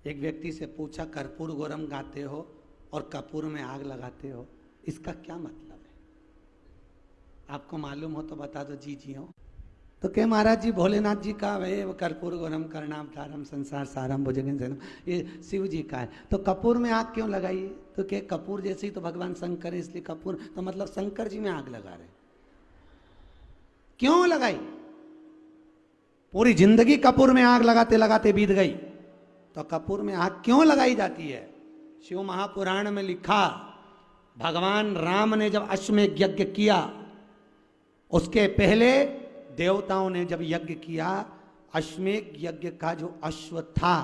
एक व्यक्ति से पूछा, कर्पूर गौरम गाते हो और कपूर में आग लगाते हो, इसका क्या मतलब है? आपको मालूम हो तो बता दो। जी जी हो तो कहे महाराज जी भोलेनाथ जी का है, कर्पूर गौरम करणाम धारम संसार सारम भुजगेन सनम, ये शिव जी का है। तो कपूर में आग क्यों लगाई? तो कहे कपूर जैसे ही तो भगवान शंकर है, इसलिए कपूर, तो मतलब शंकर जी में आग लगा रहे। क्यों लगाई? पूरी जिंदगी कपूर में आग लगाते लगाते बीत गई, तो कपूर में आग क्यों लगाई जाती है? शिव महापुराण में लिखा, भगवान राम ने जब अश्वमेध यज्ञ किया, उसके पहले देवताओं ने जब यज्ञ किया, अश्वमेध यज्ञ का जो अश्व था,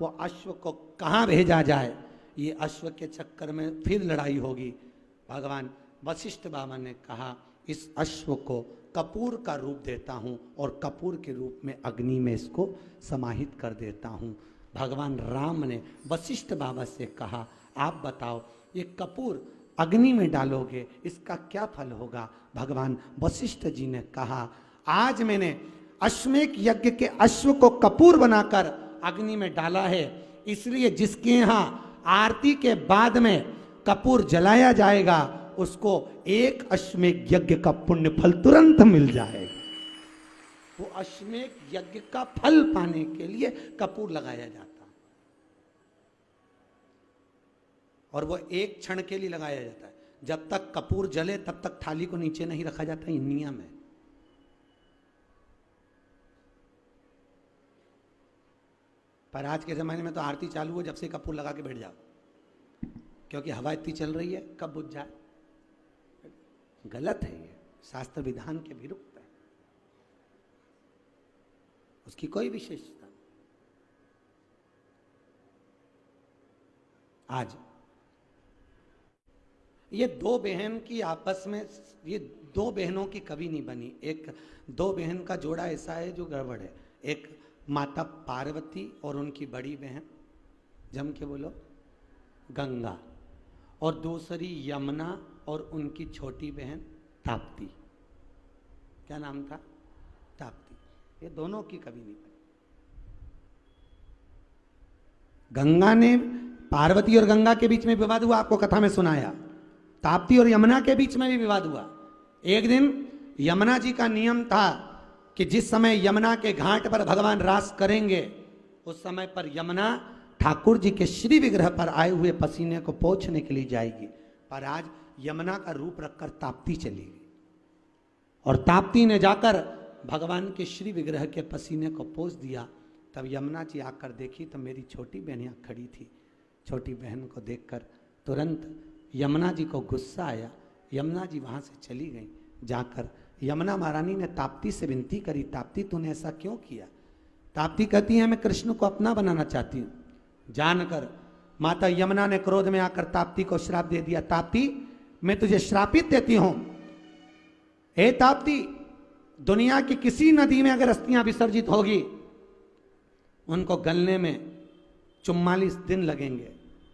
वो अश्व को कहां भेजा जाए, ये अश्व के चक्कर में फिर लड़ाई होगी। भगवान वशिष्ठ बाबा ने कहा, इस अश्व को कपूर का रूप देता हूं और कपूर के रूप में अग्नि में इसको समाहित कर देता हूं। भगवान राम ने वशिष्ठ बाबा से कहा, आप बताओ ये कपूर अग्नि में डालोगे, इसका क्या फल होगा? भगवान वशिष्ठ जी ने कहा, आज मैंने अश्वमेध यज्ञ के अश्व को कपूर बनाकर अग्नि में डाला है, इसलिए जिसके यहां आरती के बाद में कपूर जलाया जाएगा, उसको एक अश्वमेध यज्ञ का पुण्य फल तुरंत मिल जाएगा। वो अश्वमेध यज्ञ का फल पाने के लिए कपूर लगाया जाता, और वो एक क्षण के लिए लगाया जाता है। जब तक कपूर जले तब तक थाली को नीचे नहीं रखा जाता, ये नियम है। पर आज के जमाने में तो आरती चालू हो जब से कपूर लगा के बैठ जाओ, क्योंकि हवा इतनी चल रही है, कब बुझ जाए। गलत है, ये शास्त्र विधान के विरुद्ध है, उसकी कोई विशेषता। आज ये दो बहन की आपस में, ये दो बहनों की कभी नहीं बनी। एक दो बहन का जोड़ा ऐसा है जो गड़बड़ है। एक माता पार्वती और उनकी बड़ी बहन, जम के बोलो, गंगा, और दूसरी यमुना और उनकी छोटी बहन ताप्ती। क्या नाम था? ताप्ती। ये दोनों की कभी नहीं बनी। गंगा ने, पार्वती और गंगा के बीच में विवाद हुआ, आपको कथा में सुनाया। ताप्ती और यमुना के बीच में भी विवाद हुआ। एक दिन यमुना जी का नियम था कि जिस समय यमुना के घाट पर भगवान रास करेंगे, उस समय पर यमुना ठाकुर जी के श्री विग्रह पर आए हुए पसीने को पोंछने के लिए जाएगी। पर आज यमुना का रूप रखकर ताप्ती चली गई, और ताप्ती ने जाकर भगवान के श्री विग्रह के पसीने को पोंछ दिया। तब यमुना जी आकर देखी तो मेरी छोटी बहन यहाँ खड़ी थी। छोटी बहन को देखकर तुरंत यमुना जी को गुस्सा आया। यमुना जी वहाँ से चली गई। जाकर यमुना महारानी ने ताप्ती से विनती करी, ताप्ती तूने ऐसा क्यों किया? ताप्ती कहती है, मैं कृष्ण को अपना बनाना चाहती हूँ। जानकर माता यमुना ने क्रोध में आकर ताप्ती को श्राप दे दिया। ताप्ती, मैं तुझे श्रापित देती हूँ। हे ताप्ती, दुनिया की किसी नदी में अगर अस्थियां विसर्जित होगी, उनको गलने में 44 दिन लगेंगे,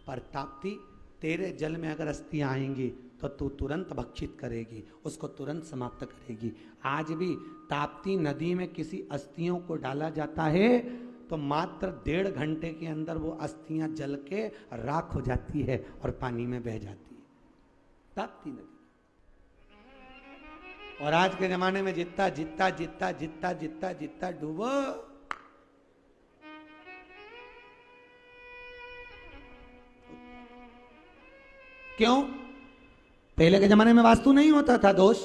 पर ताप्ती तेरे जल में अगर अस्थियां आएंगी तो तू तुरंत भक्षित करेगी, उसको तुरंत समाप्त करेगी। आज भी ताप्ती नदी में किसी अस्थियों को डाला जाता है तो मात्र 1.5 घंटे के अंदर वो अस्थियां जल के राख हो जाती है और पानी में बह जाती है, ताप्ती नदी। और आज के जमाने में जितना जितना जितना जितना जितना जितना डूबो, क्यों? पहले के जमाने में वास्तु नहीं होता था दोष,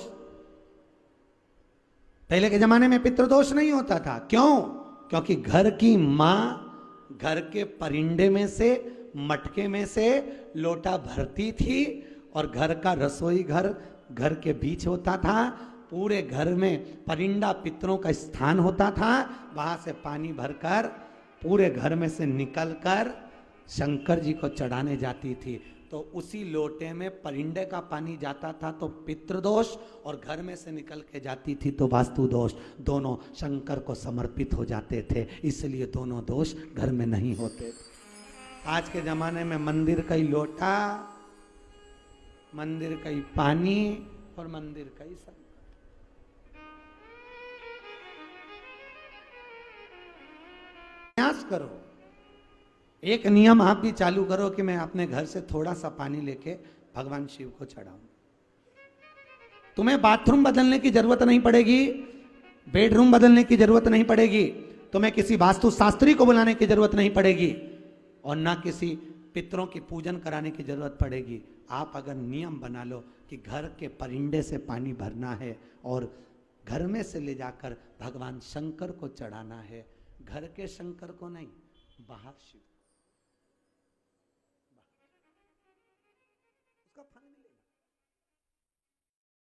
पहले के जमाने में पितृदोष नहीं होता था। क्यों? क्योंकि घर की मां घर के परिंडे में से, मटके में से लोटा भरती थी, और घर का रसोई घर घर के बीच होता था। पूरे घर में परिंडा पितरों का स्थान होता था। वहां से पानी भरकर पूरे घर में से निकलकर शंकर जी को चढ़ाने जाती थी। तो उसी लोटे में परिंडे का पानी जाता था तो पितृदोष, और घर में से निकल के जाती थी तो वास्तु दोष, दोनों शंकर को समर्पित हो जाते थे। इसलिए दोनों दोष घर में नहीं होते। आज के जमाने में मंदिर का ही लोटा, मंदिर का ही पानी और मंदिर का ही शंकर। प्रयास करो, एक नियम आप भी चालू करो कि मैं अपने घर से थोड़ा सा पानी लेके भगवान शिव को चढ़ाऊं। तुम्हें बाथरूम बदलने की जरूरत नहीं पड़ेगी, बेडरूम बदलने की जरूरत नहीं पड़ेगी, तुम्हें किसी वास्तु शास्त्री को बुलाने की जरूरत नहीं पड़ेगी, और ना किसी पितरों की पूजन कराने की जरूरत पड़ेगी। आप अगर नियम बना लो कि घर के परिंदे से पानी भरना है और घर में से ले जाकर भगवान शंकर को चढ़ाना है, घर के शंकर को नहीं, बाहर शिव